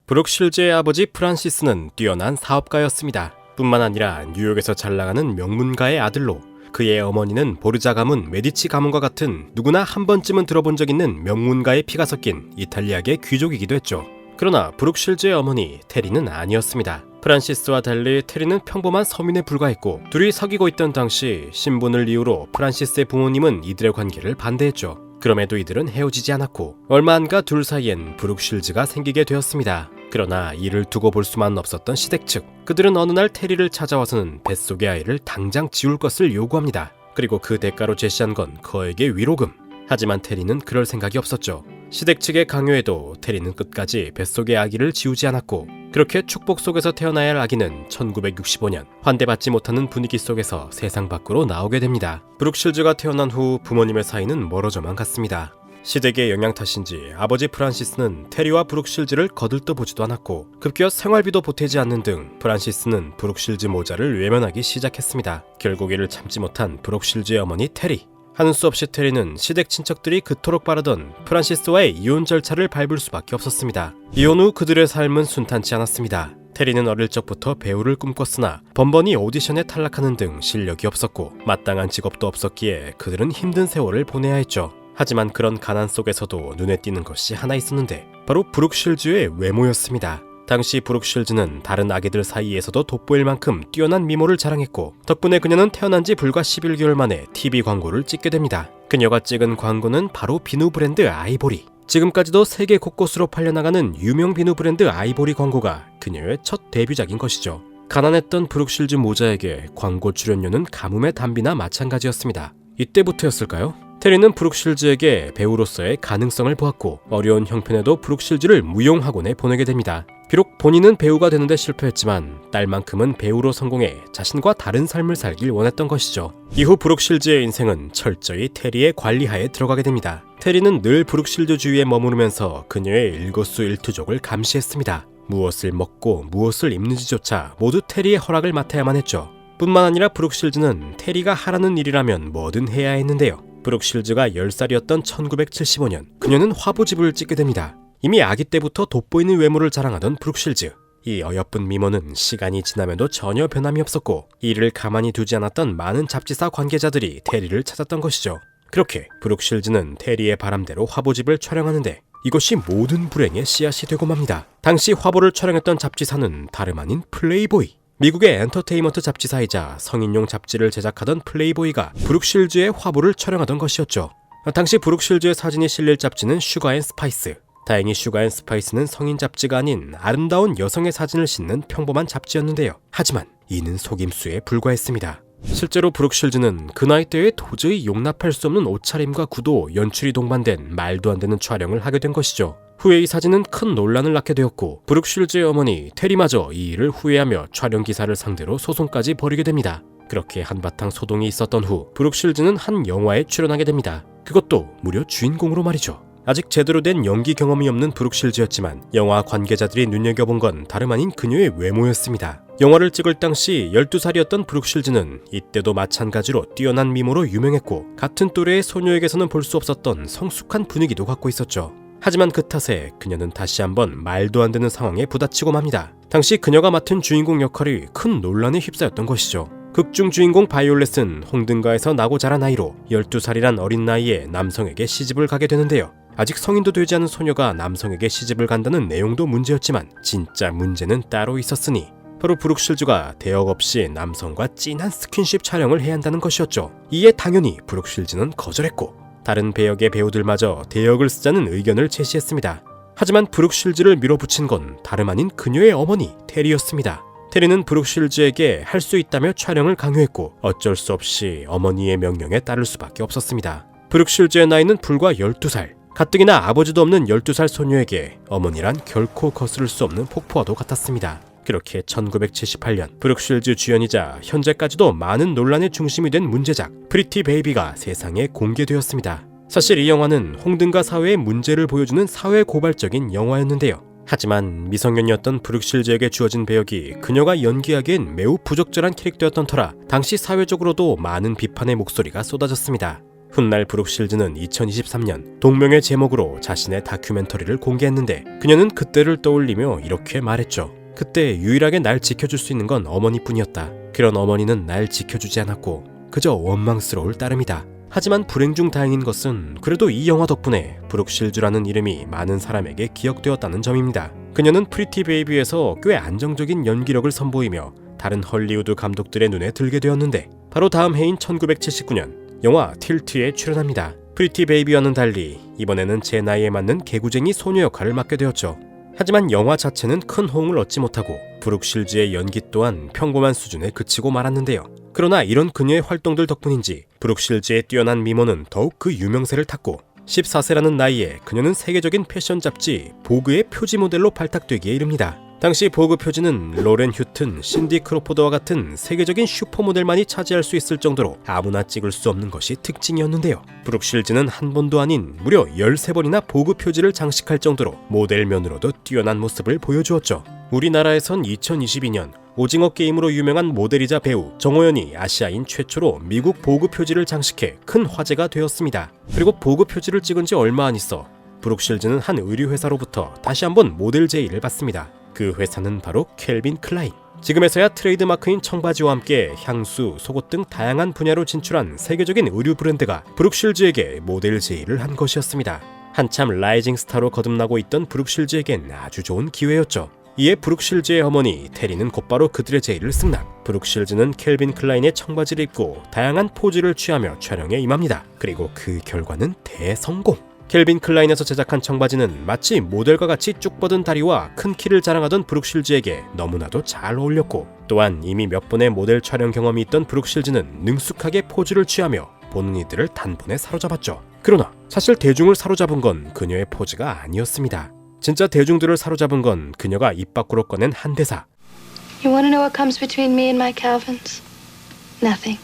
브룩 실즈의 아버지 프란시스는 뛰어난 사업가였습니다. 뿐만 아니라 뉴욕에서 잘 나가는 명문가의 아들로 그의 어머니는 보르자 가문, 메디치 가문과 같은 누구나 한 번쯤은 들어본 적 있는 명문가의 피가 섞인 이탈리아계 귀족이기도 했죠. 그러나 브룩 실즈의 어머니 테리는 아니었습니다. 프란시스와 달리 테리는 평범한 서민에 불과했고 둘이 사귀고 있던 당시 신분을 이유로 프란시스의 부모님은 이들의 관계를 반대했죠. 그럼에도 이들은 헤어지지 않았고 얼마 안 가 둘 사이엔 브룩 실즈가 생기게 되었습니다. 그러나 이를 두고 볼 수만 없었던 시댁 측, 그들은 어느 날 테리를 찾아와서는 뱃속의 아이를 당장 지울 것을 요구합니다. 그리고 그 대가로 제시한 건 거액의 위로금. 하지만 테리는 그럴 생각이 없었죠. 시댁 측의 강요에도 테리는 끝까지 뱃속의 아기를 지우지 않았고 그렇게 축복 속에서 태어나야 할 아기는 1965년 환대받지 못하는 분위기 속에서 세상 밖으로 나오게 됩니다. 브룩 실즈가 태어난 후 부모님의 사이는 멀어져만 갔습니다. 시댁의 영향 탓인지 아버지 프란시스는 테리와 브룩 실즈를 거들떠보지도 않았고 급기야 생활비도 보태지 않는 등 프란시스는 브룩 실즈 모자를 외면하기 시작했습니다. 결국 이를 참지 못한 브룩 실즈의 어머니 테리. 하는 수 없이 테리는 시댁 친척들이 그토록 바라던 프란시스와의 이혼 절차를 밟을 수밖에 없었습니다. 이혼 후 그들의 삶은 순탄치 않았습니다. 테리는 어릴 적부터 배우를 꿈꿨으나 번번이 오디션에 탈락하는 등 실력이 없었고 마땅한 직업도 없었기에 그들은 힘든 세월을 보내야 했죠. 하지만 그런 가난 속에서도 눈에 띄는 것이 하나 있었는데 바로 브룩 실즈의 외모였습니다. 당시 브룩 실즈는 다른 아기들 사이에서도 돋보일 만큼 뛰어난 미모를 자랑했고 덕분에 그녀는 태어난 지 불과 11개월 만에 TV 광고를 찍게 됩니다. 그녀가 찍은 광고는 바로 비누 브랜드 아이보리. 지금까지도 세계 곳곳으로 팔려나가는 유명 비누 브랜드 아이보리 광고가 그녀의 첫 데뷔작인 것이죠. 가난했던 브룩 실즈 모자에게 광고 출연료는 가뭄의 단비나 마찬가지였습니다. 이때부터였을까요? 테리는 브룩 실즈에게 배우로서의 가능성을 보았고 어려운 형편에도 브룩 실즈를 무용학원에 보내게 됩니다. 비록 본인은 배우가 되는데 실패했지만 딸만큼은 배우로 성공해 자신과 다른 삶을 살길 원했던 것이죠. 이후 브룩 실즈의 인생은 철저히 테리의 관리하에 들어가게 됩니다. 테리는 늘 브룩 실즈 주위에 머무르면서 그녀의 일거수일투족을 감시했습니다. 무엇을 먹고 무엇을 입는지조차 모두 테리의 허락을 맡아야만 했죠. 뿐만 아니라 브룩 실즈는 테리가 하라는 일이라면 뭐든 해야 했는데요. 브룩 실즈가 10살이었던 1975년 그녀는 화보집을 찍게 됩니다. 이미 아기 때부터 돋보이는 외모를 자랑하던 브룩 실즈. 이 어여쁜 미모는 시간이 지나면도 전혀 변함이 없었고 이를 가만히 두지 않았던 많은 잡지사 관계자들이 테리를 찾았던 것이죠. 그렇게 브룩 실즈는 테리의 바람대로 화보집을 촬영하는데 이것이 모든 불행의 씨앗이 되고 맙니다. 당시 화보를 촬영했던 잡지사는 다름 아닌 플레이보이. 미국의 엔터테인먼트 잡지사이자 성인용 잡지를 제작하던 플레이보이가 브룩 실즈의 화보를 촬영하던 것이었죠. 당시 브룩 실즈의 사진이 실릴 잡지는 슈가 앤 스파이스. 다행히 슈가 앤 스파이스는 성인 잡지가 아닌 아름다운 여성의 사진을 싣는 평범한 잡지였는데요. 하지만 이는 속임수에 불과했습니다. 실제로 브룩 실즈는 그 나이대에 도저히 용납할 수 없는 옷차림과 구도, 연출이 동반된 말도 안 되는 촬영을 하게 된 것이죠. 후에 이 사진은 큰 논란을 낳게 되었고 브룩 실즈의 어머니 테리마저 이 일을 후회하며 촬영 기사를 상대로 소송까지 벌이게 됩니다. 그렇게 한바탕 소동이 있었던 후 브룩 실즈는 한 영화에 출연하게 됩니다. 그것도 무려 주인공으로 말이죠. 아직 제대로 된 연기 경험이 없는 브룩 실즈였지만 영화 관계자들이 눈여겨본 건 다름 아닌 그녀의 외모였습니다. 영화를 찍을 당시 12살이었던 브룩 실즈는 이때도 마찬가지로 뛰어난 미모로 유명했고 같은 또래의 소녀에게서는 볼 수 없었던 성숙한 분위기도 갖고 있었죠. 하지만 그 탓에 그녀는 다시 한번 말도 안 되는 상황에 부딪히고 맙니다. 당시 그녀가 맡은 주인공 역할이 큰 논란에 휩싸였던 것이죠. 극중 주인공 바이올렛은 홍등가에서 나고 자란 아이로 12살이란 어린 나이에 남성에게 시집을 가게 되는데요. 아직 성인도 되지 않은 소녀가 남성에게 시집을 간다는 내용도 문제였지만 진짜 문제는 따로 있었으니 바로 브룩 실즈가 대역 없이 남성과 진한 스킨십 촬영을 해야 한다는 것이었죠. 이에 당연히 브룩 실즈는 거절했고 다른 배역의 배우들마저 대역을 쓰자는 의견을 제시했습니다. 하지만 브룩 실즈를 밀어붙인 건 다름 아닌 그녀의 어머니 테리였습니다. 테리는 브룩 실즈에게 할 수 있다며 촬영을 강요했고 어쩔 수 없이 어머니의 명령에 따를 수밖에 없었습니다. 브룩 실즈의 나이는 불과 12살. 가뜩이나 아버지도 없는 12살 소녀에게 어머니란 결코 거스를 수 없는 폭포와도 같았습니다. 그렇게 1978년 브룩 실즈 주연이자 현재까지도 많은 논란의 중심이 된 문제작 프리티 베이비가 세상에 공개되었습니다. 사실 이 영화는 홍등가 사회의 문제를 보여주는 사회 고발적인 영화였는데요. 하지만 미성년이었던 브룩 실즈에게 주어진 배역이 그녀가 연기하기엔 매우 부적절한 캐릭터였던 터라 당시 사회적으로도 많은 비판의 목소리가 쏟아졌습니다. 훗날 브룩실즈는 2023년 동명의 제목으로 자신의 다큐멘터리를 공개했는데 그녀는 그때를 떠올리며 이렇게 말했죠. 그때 유일하게 날 지켜줄 수 있는 건 어머니뿐이었다. 그런 어머니는 날 지켜주지 않았고 그저 원망스러울 따름이다. 하지만 불행 중 다행인 것은 그래도 이 영화 덕분에 브룩실즈라는 이름이 많은 사람에게 기억되었다는 점입니다. 그녀는 프리티 베이비에서 꽤 안정적인 연기력을 선보이며 다른 헐리우드 감독들의 눈에 들게 되었는데 바로 다음 해인 1979년 영화 틸트에 출연합니다. 프리티 베이비와는 달리 이번에는 제 나이에 맞는 개구쟁이 소녀 역할을 맡게 되었죠. 하지만 영화 자체는 큰 호응을 얻지 못하고 브룩실즈의 연기 또한 평범한 수준에 그치고 말았는데요. 그러나 이런 그녀의 활동들 덕분인지 브룩실즈의 뛰어난 미모는 더욱 그 유명세를 탔고 14세라는 나이에 그녀는 세계적인 패션 잡지 보그의 표지 모델로 발탁되기에 이릅니다. 당시 보그 표지는 로렌 휴튼, 신디 크로포드와 같은 세계적인 슈퍼모델만이 차지할 수 있을 정도로 아무나 찍을 수 없는 것이 특징이었는데요. 브룩실즈는 한 번도 아닌 무려 13번이나 보그 표지를 장식할 정도로 모델면으로도 뛰어난 모습을 보여주었죠. 우리나라에선 2022년 오징어 게임으로 유명한 모델이자 배우 정호연이 아시아인 최초로 미국 보그 표지를 장식해 큰 화제가 되었습니다. 그리고 보그 표지를 찍은 지 얼마 안 있어 브룩실즈는 한 의류회사로부터 다시 한번 모델 제의를 받습니다. 그 회사는 바로 켈빈 클라인. 지금에서야 트레이드마크인 청바지와 함께 향수, 속옷 등 다양한 분야로 진출한 세계적인 의류 브랜드가 브룩실즈에게 모델 제의를 한 것이었습니다. 한참 라이징 스타로 거듭나고 있던 브룩실즈에겐 아주 좋은 기회였죠. 이에 브룩실즈의 어머니 테리는 곧바로 그들의 제의를 승낙. 브룩실즈는 켈빈 클라인의 청바지를 입고 다양한 포즈를 취하며 촬영에 임합니다. 그리고 그 결과는 대성공. 켈빈 클라인에서 제작한 청바지는 마치 모델과 같이 쭉 뻗은 다리와 큰 키를 자랑하던 브룩실즈에게 너무나도 잘 어울렸고 또한 이미 몇 번의 모델 촬영 경험이 있던 브룩실즈는 능숙하게 포즈를 취하며 보는 이들을 단번에 사로잡았죠. 그러나 사실 대중을 사로잡은 건 그녀의 포즈가 아니었습니다. 진짜 대중들을 사로잡은 건 그녀가 입 밖으로 꺼낸 한 대사. You want to know what comes between me and my Calvins? Nothing.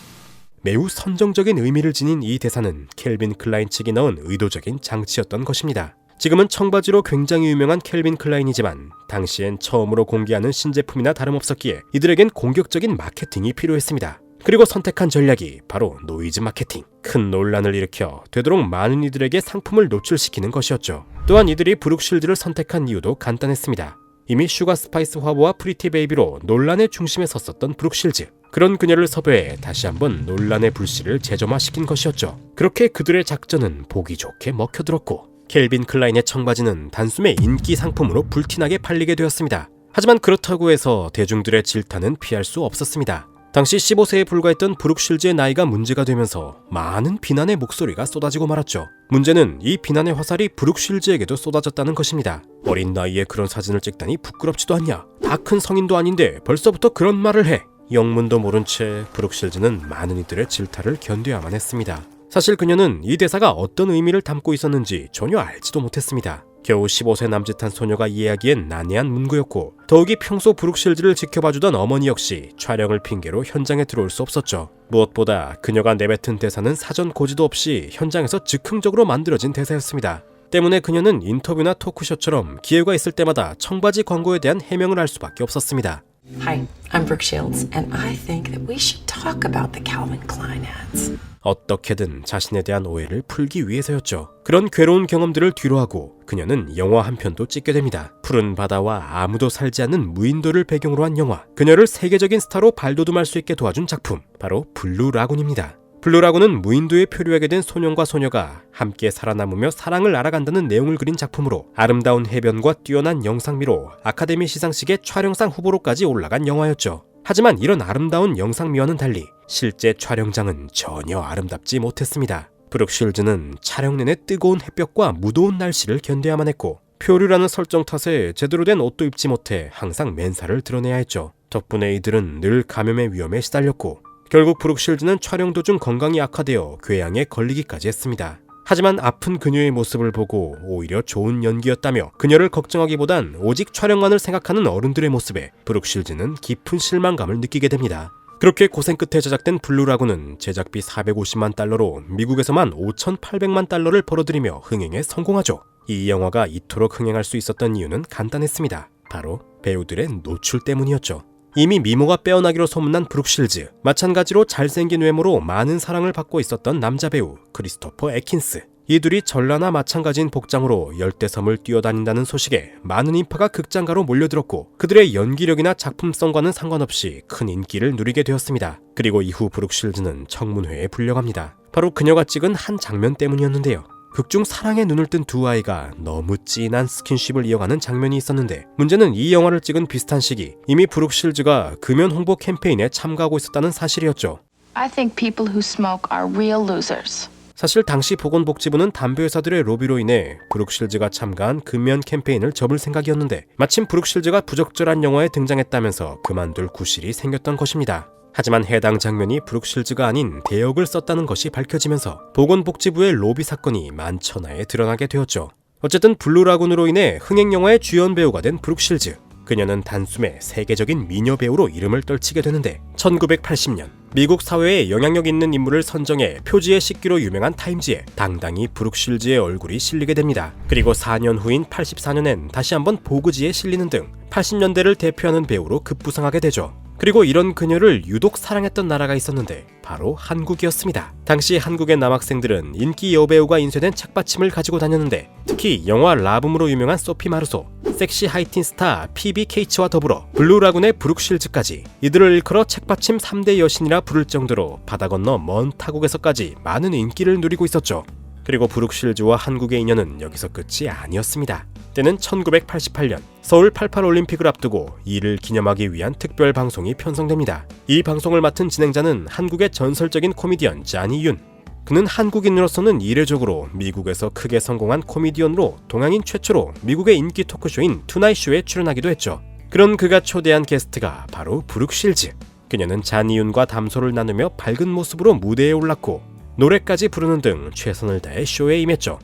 매우 선정적인 의미를 지닌 이 대사는 켈빈 클라인 측이 넣은 의도적인 장치였던 것입니다. 지금은 청바지로 굉장히 유명한 켈빈 클라인이지만 당시엔 처음으로 공개하는 신제품이나 다름없었기에 이들에겐 공격적인 마케팅이 필요했습니다. 그리고 선택한 전략이 바로 노이즈 마케팅. 큰 논란을 일으켜 되도록 많은 이들에게 상품을 노출시키는 것이었죠. 또한 이들이 브룩실즈를 선택한 이유도 간단했습니다. 이미 슈가 스파이스 화보와 프리티 베이비로 논란의 중심에 섰었던 브룩실즈. 그런 그녀를 섭외해 다시 한번 논란의 불씨를 재점화시킨 것이었죠. 그렇게 그들의 작전은 보기 좋게 먹혀들었고 켈빈 클라인의 청바지는 단숨에 인기 상품으로 불티나게 팔리게 되었습니다. 하지만 그렇다고 해서 대중들의 질타는 피할 수 없었습니다. 당시 15세에 불과했던 브룩실즈의 나이가 문제가 되면서 많은 비난의 목소리가 쏟아지고 말았죠. 문제는 이 비난의 화살이 브룩실즈에게도 쏟아졌다는 것입니다. 어린 나이에 그런 사진을 찍다니 부끄럽지도 않냐? 다 큰 성인도 아닌데 벌써부터 그런 말을 해. 영문도 모른 채 브룩실즈는 많은 이들의 질타를 견뎌야만 했습니다. 사실 그녀는 이 대사가 어떤 의미를 담고 있었는지 전혀 알지도 못했습니다. 겨우 15세 남짓한 소녀가 이해하기엔 난해한 문구였고 더욱이 평소 브룩실즈를 지켜봐주던 어머니 역시 촬영을 핑계로 현장에 들어올 수 없었죠. 무엇보다 그녀가 내뱉은 대사는 사전 고지도 없이 현장에서 즉흥적으로 만들어진 대사였습니다. 때문에 그녀는 인터뷰나 토크쇼처럼 기회가 있을 때마다 청바지 광고에 대한 해명을 할 수밖에 없었습니다. Hi, I'm Brooke Shields, and I think that we should talk about the Calvin Klein ads. 어떻게든 자신에 대한 오해를 풀기 위해서였죠. 그런 괴로운 경험들을 뒤로하고 그녀는 영화 한 편도 찍게 됩니다. 푸른 바다와 아무도 살지 않는 무인도를 배경으로 한 영화. 그녀를 세계적인 스타로 발돋움할 수 있게 도와준 작품, 바로 블루 라군입니다. 블루 라군은 무인도에 표류하게 된 소년과 소녀가 함께 살아남으며 사랑을 알아간다는 내용을 그린 작품으로 아름다운 해변과 뛰어난 영상미로 아카데미 시상식의 촬영상 후보로까지 올라간 영화였죠. 하지만 이런 아름다운 영상미와는 달리 실제 촬영장은 전혀 아름답지 못했습니다. 브룩실즈는 촬영 내내 뜨거운 햇볕과 무더운 날씨를 견뎌야만 했고 표류라는 설정 탓에 제대로 된 옷도 입지 못해 항상 맨살을 드러내야 했죠. 덕분에 이들은 늘 감염의 위험에 시달렸고 결국 브룩실즈는 촬영 도중 건강이 악화되어 궤양에 걸리기까지 했습니다. 하지만 아픈 그녀의 모습을 보고 오히려 좋은 연기였다며 그녀를 걱정하기보단 오직 촬영만을 생각하는 어른들의 모습에 브룩실즈는 깊은 실망감을 느끼게 됩니다. 그렇게 고생 끝에 제작된 블루라군은 제작비 450만 달러로 미국에서만 5,800만 달러를 벌어들이며 흥행에 성공하죠. 이 영화가 이토록 흥행할 수 있었던 이유는 간단했습니다. 바로 배우들의 노출 때문이었죠. 이미 미모가 빼어나기로 소문난 브룩 실즈, 마찬가지로 잘생긴 외모로 많은 사랑을 받고 있었던 남자 배우 크리스토퍼 애킨스. 이 둘이 전라나 마찬가지인 복장으로 열대섬을 뛰어다닌다는 소식에 많은 인파가 극장가로 몰려들었고 그들의 연기력이나 작품성과는 상관없이 큰 인기를 누리게 되었습니다. 그리고 이후 브룩 실즈는 청문회에 불려갑니다. 바로 그녀가 찍은 한 장면 때문이었는데요. 극중 사랑에 눈을 뜬 두 아이가 너무 진한 스킨십을 이어가는 장면이 있었는데 문제는 이 영화를 찍은 비슷한 시기 이미 브룩 실즈가 금연 홍보 캠페인에 참가하고 있었다는 사실이었죠. I think people who smoke are real losers. 사실 당시 보건복지부는 담배회사들의 로비로 인해 브룩 실즈가 참가한 금연 캠페인을 접을 생각이었는데 마침 브룩 실즈가 부적절한 영화에 등장했다면서 그만둘 구실이 생겼던 것입니다. 하지만 해당 장면이 브룩 실즈가 아닌 대역을 썼다는 것이 밝혀지면서 보건복지부의 로비 사건이 만천하에 드러나게 되었죠. 어쨌든 블루라군으로 인해 흥행영화의 주연 배우가 된 브룩 실즈. 그녀는 단숨에 세계적인 미녀 배우로 이름을 떨치게 되는데 1980년 미국 사회에 영향력 있는 인물을 선정해 표지에 싣기로 유명한 타임지에 당당히 브룩 실즈의 얼굴이 실리게 됩니다. 그리고 4년 후인 84년엔 다시 한번 보그지에 실리는 등 80년대를 대표하는 배우로 급부상하게 되죠. 그리고 이런 그녀를 유독 사랑했던 나라가 있었는데 바로 한국이었습니다. 당시 한국의 남학생들은 인기 여배우가 인쇄된 책받침을 가지고 다녔는데 특히 영화 라붐으로 유명한 소피 마르소, 섹시 하이틴 스타 피비 케이츠와 더불어 블루라군의 브룩 실즈까지 이들을 일컬어 책받침 3대 여신이라 부를 정도로 바다 건너 먼 타국에서까지 많은 인기를 누리고 있었죠. 그리고 브룩 실즈와 한국의 인연은 여기서 끝이 아니었습니다. 때는 1988년 서울 88 올림픽을 앞두고 이를 기념하기 위한 특별 방송이 편성됩니다. 이 방송을 맡은 진행자는 한국의 전설적인 코미디언 자니 윤. 그는 한국인으로서는 이례적으로 미국에서 크게 성공한 코미디언으로 동양인 최초로 미국의 인기 토크쇼인 투나잇 쇼에 출연하기도 했죠. 그런 그가 초대한 게스트가 바로 브룩 실즈. 그녀는 자니 윤과 담소를 나누며 밝은 모습으로 무대에 올랐고 노래까지 부르는 등 최선을 다해 쇼에 임했죠.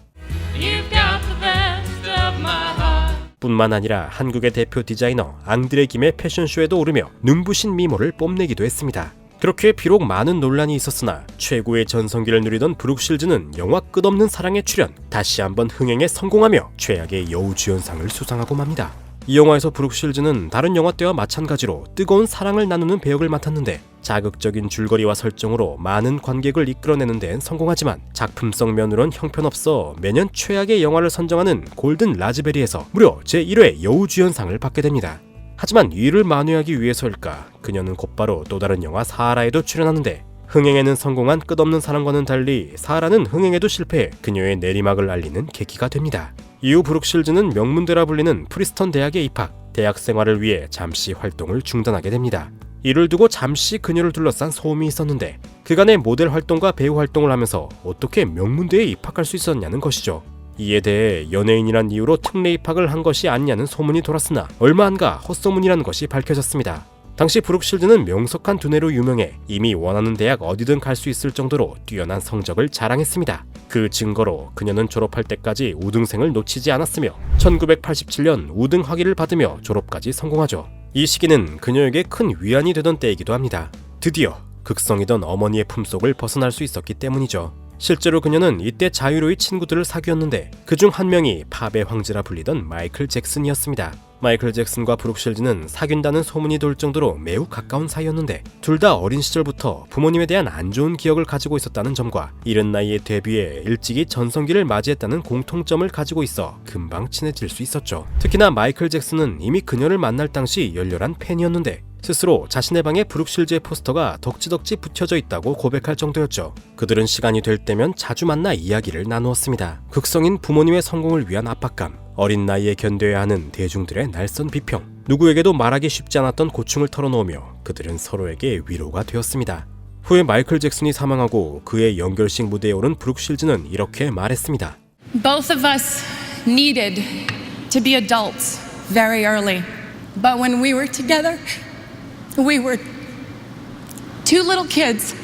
뿐만 아니라 한국의 대표 디자이너 앙드레 김의 패션쇼에도 오르며 눈부신 미모를 뽐내기도 했습니다. 그렇게 비록 많은 논란이 있었으나 최고의 전성기를 누리던 브룩 실즈는 영화 끝없는 사랑에 출연, 다시 한번 흥행에 성공하며 최악의 여우주연상을 수상하고 맙니다. 이 영화에서 브룩 실즈는 다른 영화 때와 마찬가지로 뜨거운 사랑을 나누는 배역을 맡았는데 자극적인 줄거리와 설정으로 많은 관객을 이끌어내는 데는 성공하지만 작품성 면으론 형편없어 매년 최악의 영화를 선정하는 골든 라즈베리에서 무려 제1회 여우주연상을 받게 됩니다. 하지만 이를 만회하기 위해서일까 그녀는 곧바로 또 다른 영화 사하라에도 출연하는데 흥행에는 성공한 끝없는 사랑과는 달리 사하라는 흥행에도 실패해 그녀의 내리막을 알리는 계기가 됩니다. 이후 브룩 실즈는 명문대라 불리는 프리스턴 대학에 입학, 대학 생활을 위해 잠시 활동을 중단하게 됩니다. 이를 두고 잠시 그녀를 둘러싼 소음이 있었는데 그간의 모델 활동과 배우 활동을 하면서 어떻게 명문대에 입학할 수 있었냐는 것이죠. 이에 대해 연예인이란 이유로 특례 입학을 한 것이 아니냐는 소문이 돌았으나 얼마 안가 헛소문이라는 것이 밝혀졌습니다. 당시 브룩 실즈는 명석한 두뇌로 유명해 이미 원하는 대학 어디든 갈 수 있을 정도로 뛰어난 성적을 자랑했습니다. 그 증거로 그녀는 졸업할 때까지 우등생을 놓치지 않았으며 1987년 우등 학위를 받으며 졸업까지 성공하죠. 이 시기는 그녀에게 큰 위안이 되던 때이기도 합니다. 드디어 극성이던 어머니의 품속을 벗어날 수 있었기 때문이죠. 실제로 그녀는 이때 자유로이 친구들을 사귀었는데 그중 한 명이 팝의 황제라 불리던 마이클 잭슨이었습니다. 마이클 잭슨과 브룩 실즈는 사귄다는 소문이 돌 정도로 매우 가까운 사이였는데 둘 다 어린 시절부터 부모님에 대한 안 좋은 기억을 가지고 있었다는 점과 이른 나이에 데뷔해 일찍이 전성기를 맞이했다는 공통점을 가지고 있어 금방 친해질 수 있었죠. 특히나 마이클 잭슨은 이미 그녀를 만날 당시 열렬한 팬이었는데 스스로 자신의 방에 브룩 실즈의 포스터가 덕지덕지 붙여져 있다고 고백할 정도였죠. 그들은 시간이 될 때면 자주 만나 이야기를 나누었습니다. 극성인 부모님의 성공을 위한 압박감, 어린 나이에 견뎌야 하는 대중들의 날선 비평, 누구에게도 말하기 쉽지 않았던 고충을 털어놓으며 그들은 서로에게 위로가 되었습니다. 후에 마이클 잭슨이 사망하고 그의 연결식 무대에 오른 브룩 실즈는 이렇게 말했습니다. Both of us needed to be adults very early. But when we were together, we were two little kids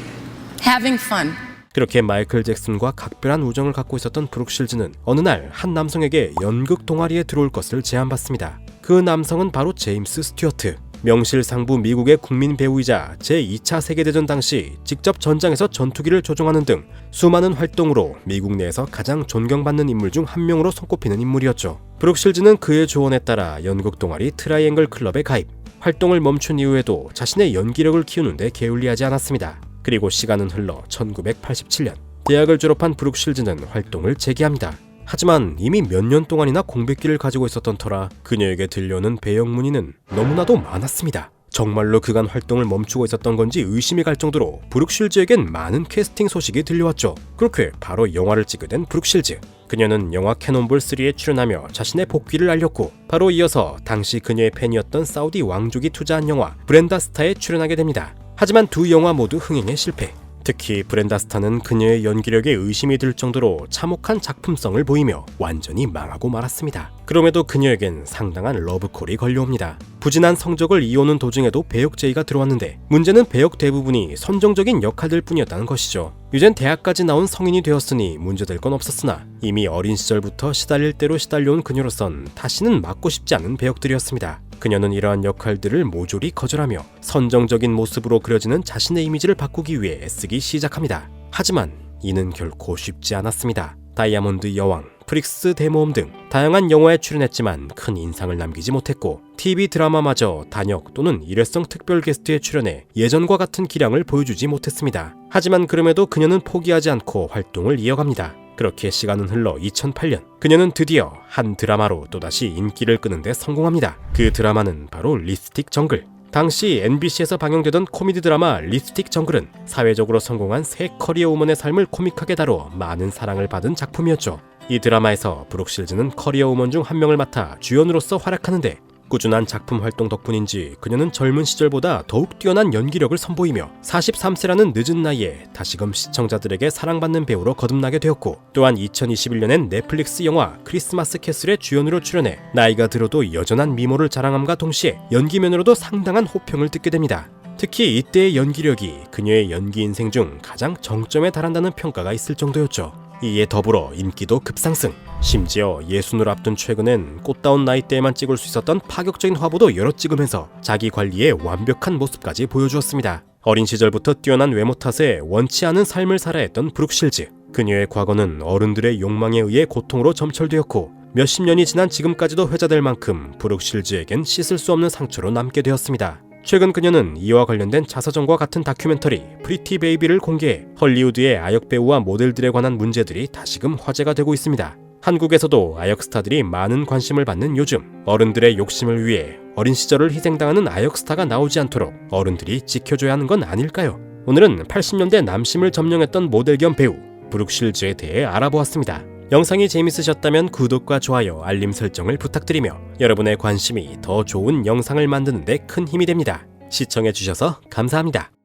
having fun. 그렇게 마이클 잭슨과 각별한 우정을 갖고 있었던 브룩 실즈는 어느 날 한 남성에게 연극 동아리에 들어올 것을 제안받습니다. 그 남성은 바로 제임스 스튜어트. 명실상부 미국의 국민 배우이자 제2차 세계대전 당시 직접 전장에서 전투기를 조종하는 등 수많은 활동으로 미국 내에서 가장 존경받는 인물 중 한 명으로 손꼽히는 인물이었죠. 브룩 실즈는 그의 조언에 따라 연극 동아리 트라이앵글 클럽에 가입. 활동을 멈춘 이후에도 자신의 연기력을 키우는데 게을리하지 않았습니다. 그리고 시간은 흘러 1987년 대학을 졸업한 브룩 실즈는 활동을 재개합니다. 하지만 이미 몇 년 동안이나 공백기를 가지고 있었던 터라 그녀에게 들려오는 배역 문의는 너무나도 많았습니다. 정말로 그간 활동을 멈추고 있었던 건지 의심이 갈 정도로 브룩 실즈에겐 많은 캐스팅 소식이 들려왔죠. 그렇게 바로 영화를 찍게 된 브룩 실즈. 그녀는 영화 캐논볼 3에 출연하며 자신의 복귀를 알렸고 바로 이어서 당시 그녀의 팬이었던 사우디 왕족이 투자한 영화 브렌다 스타에 출연하게 됩니다. 하지만 두 영화 모두 흥행에 실패. 특히 브렌다 스타는 그녀의 연기력에 의심이 들 정도로 참혹한 작품성을 보이며 완전히 망하고 말았습니다. 그럼에도 그녀에겐 상당한 러브콜이 걸려옵니다. 부진한 성적을 이어오는 도중에도 배역 제의가 들어왔는데 문제는 배역 대부분이 선정적인 역할들 뿐이었다는 것이죠. 이젠 대학까지 나온 성인이 되었으니 문제될 건 없었으나 이미 어린 시절부터 시달릴 대로 시달려온 그녀로선 다시는 맡고 싶지 않은 배역들이었습니다. 그녀는 이러한 역할들을 모조리 거절하며 선정적인 모습으로 그려지는 자신의 이미지를 바꾸기 위해 애쓰기 시작합니다. 하지만 이는 결코 쉽지 않았습니다. 다이아몬드 여왕, 프릭스 대모험 등 다양한 영화에 출연했지만 큰 인상을 남기지 못했고 TV 드라마마저 단역 또는 일회성 특별 게스트에 출연해 예전과 같은 기량을 보여주지 못했습니다. 하지만 그럼에도 그녀는 포기하지 않고 활동을 이어갑니다. 그렇게 시간은 흘러 2008년 그녀는 드디어 한 드라마로 또다시 인기를 끄는데 성공합니다. 그 드라마는 바로 립스틱 정글. 당시 MBC에서 방영되던 코미디 드라마 립스틱 정글은 사회적으로 성공한 새 커리어 우먼의 삶을 코믹하게 다뤄 많은 사랑을 받은 작품이었죠. 이 드라마에서 브룩 실즈는 커리어 우먼 중 한 명을 맡아 주연으로서 활약하는데 꾸준한 작품 활동 덕분인지 그녀는 젊은 시절보다 더욱 뛰어난 연기력을 선보이며 43세라는 늦은 나이에 다시금 시청자들에게 사랑받는 배우로 거듭나게 되었고 또한 2021년엔 넷플릭스 영화 크리스마스 캐슬에 주연으로 출연해 나이가 들어도 여전한 미모를 자랑함과 동시에 연기면으로도 상당한 호평을 듣게 됩니다. 특히 이때의 연기력이 그녀의 연기 인생 중 가장 정점에 달한다는 평가가 있을 정도였죠. 이에 더불어 인기도 급상승. 심지어 예순을 앞둔 최근엔 꽃다운 나이대에만 찍을 수 있었던 파격적인 화보도 여러 찍으면서 자기 관리의 완벽한 모습까지 보여주었습니다. 어린 시절부터 뛰어난 외모 탓에 원치 않은 삶을 살아야 했던 브룩 실즈. 그녀의 과거는 어른들의 욕망에 의해 고통으로 점철되었고 몇십 년이 지난 지금까지도 회자될 만큼 브룩 실즈에겐 씻을 수 없는 상처로 남게 되었습니다. 최근 그녀는 이와 관련된 자서전과 같은 다큐멘터리 프리티 베이비를 공개해 헐리우드의 아역 배우와 모델들에 관한 문제들이 다시금 화제가 되고 있습니다. 한국에서도 아역 스타들이 많은 관심을 받는 요즘 어른들의 욕심을 위해 어린 시절을 희생당하는 아역 스타가 나오지 않도록 어른들이 지켜줘야 하는 건 아닐까요? 오늘은 80년대 남심을 점령했던 모델 겸 배우 브룩 실즈에 대해 알아보았습니다. 영상이 재밌으셨다면 구독과 좋아요, 알림 설정을 부탁드리며 여러분의 관심이 더 좋은 영상을 만드는 데 큰 힘이 됩니다. 시청해주셔서 감사합니다.